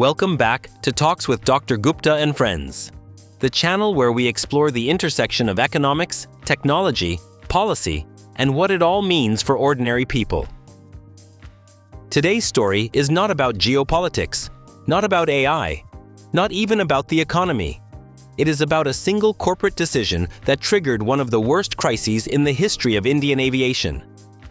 Welcome back to Talks with Dr. Gupta and Friends, the channel where we explore the intersection of economics, technology, policy, and what it all means for ordinary people. Today's story is not about geopolitics, not about AI, not even about the economy. It is about a single corporate decision that triggered one of the worst crises in the history of Indian aviation.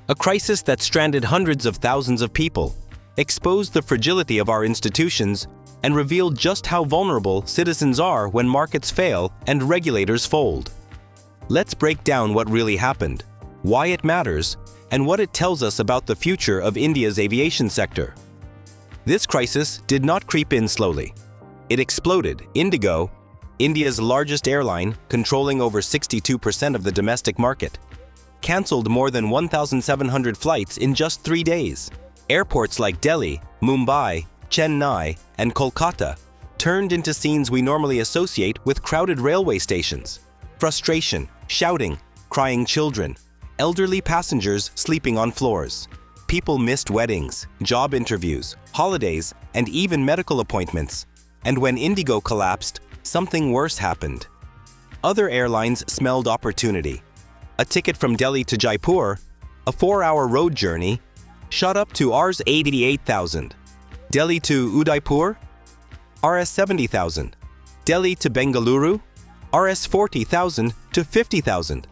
A crisis that stranded hundreds of thousands of people, exposed the fragility of our institutions, and revealed just how vulnerable citizens are when markets fail and regulators fold. Let's break down what really happened, why it matters, and what it tells us about the future of India's aviation sector. This crisis did not creep in slowly. It exploded. Indigo, India's largest airline, controlling over 62% of the domestic market, cancelled more than 1,700 flights in just 3 days. Airports like Delhi, Mumbai, Chennai, and Kolkata turned into scenes we normally associate with crowded railway stations. Frustration, shouting, crying children, elderly passengers sleeping on floors. People missed weddings, job interviews, holidays, and even medical appointments. And when Indigo collapsed, something worse happened. Other airlines smelled opportunity. A ticket from Delhi to Jaipur, a 4-hour road journey, shot up to Rs 88,000. Delhi to Udaipur, Rs 70,000. Delhi to Bengaluru, Rs 40,000 to 50,000.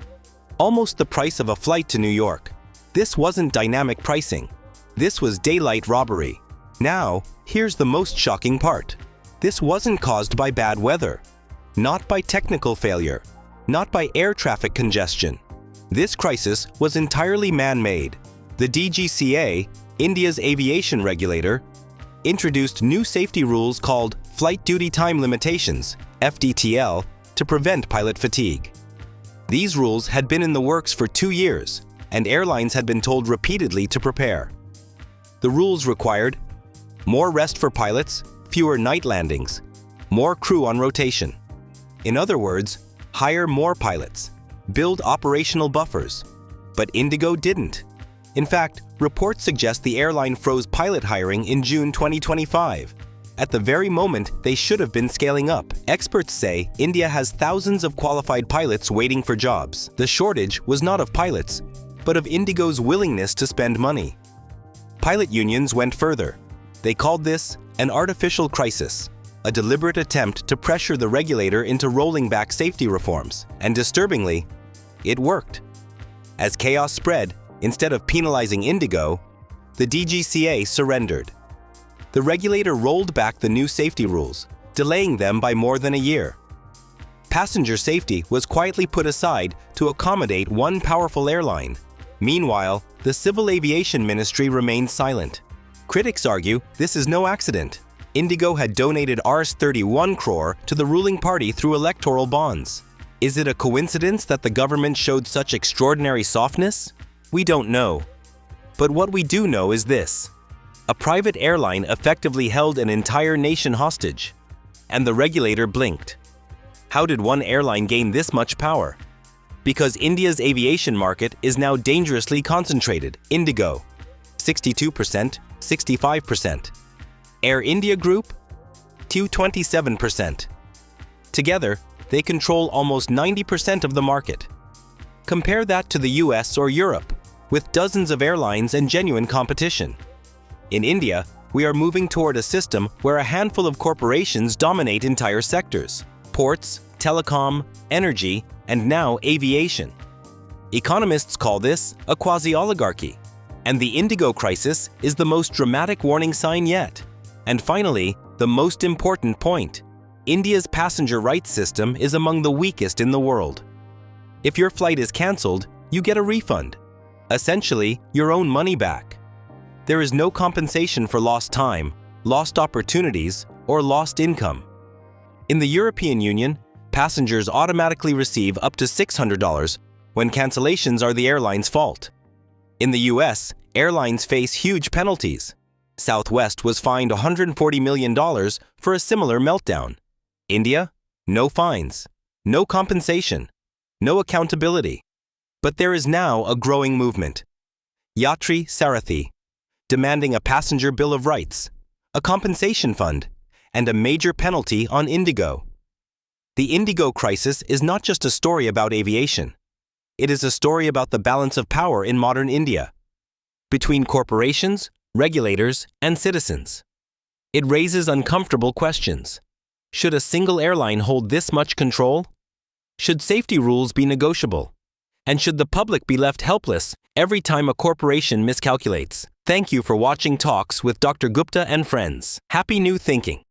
Almost the price of a flight to New York. This wasn't dynamic pricing. This was daylight robbery. Now, here's the most shocking part. This wasn't caused by bad weather, not by technical failure, not by air traffic congestion. This crisis was entirely man-made. The DGCA, India's aviation regulator, introduced new safety rules called Flight Duty Time Limitations, FDTL, to prevent pilot fatigue. These rules had been in the works for 2 years, and airlines had been told repeatedly to prepare. The rules required more rest for pilots, fewer night landings, more crew on rotation. In other words, hire more pilots, build operational buffers. But Indigo didn't. In fact, reports suggest the airline froze pilot hiring in June 2025. At the very moment they should have been scaling up. Experts say India has thousands of qualified pilots waiting for jobs. The shortage was not of pilots, but of Indigo's willingness to spend money. Pilot unions went further. They called this an artificial crisis, a deliberate attempt to pressure the regulator into rolling back safety reforms. And disturbingly, it worked. As chaos spread, instead of penalizing Indigo, the DGCA surrendered. The regulator rolled back the new safety rules, delaying them by more than a year. Passenger safety was quietly put aside to accommodate one powerful airline. Meanwhile, the Civil Aviation Ministry remained silent. Critics argue this is no accident. Indigo had donated Rs 31 crore to the ruling party through electoral bonds. Is it a coincidence that the government showed such extraordinary softness? We don't know. But what we do know is this. A private airline effectively held an entire nation hostage, and the regulator blinked. How did one airline gain this much power? Because India's aviation market is now dangerously concentrated. Indigo, 62%, 65%. Air India Group, 27%. Together, they control almost 90% of the market. Compare that to the US or Europe, with dozens of airlines and genuine competition. In India, we are moving toward a system where a handful of corporations dominate entire sectors: ports, telecom, energy, and now aviation. Economists call this a quasi-oligarchy. And the Indigo crisis is the most dramatic warning sign yet. And finally, the most important point. India's passenger rights system is among the weakest in the world. If your flight is cancelled, you get a refund. Essentially, your own money back. There is no compensation for lost time, lost opportunities, or lost income. In the European Union, passengers automatically receive up to $600 when cancellations are the airline's fault. In the US, airlines face huge penalties. Southwest was fined $140 million for a similar meltdown. India? No fines, no compensation, no accountability. But there is now a growing movement. Yatri Sarathi, demanding a passenger bill of rights, a compensation fund, and a major penalty on Indigo. The Indigo crisis is not just a story about aviation. It is a story about the balance of power in modern India, between corporations, regulators, and citizens. It raises uncomfortable questions. Should a single airline hold this much control? Should safety rules be negotiable? And should the public be left helpless every time a corporation miscalculates? Thank you for watching Talks with Dr. Gupta and Friends. Happy new thinking.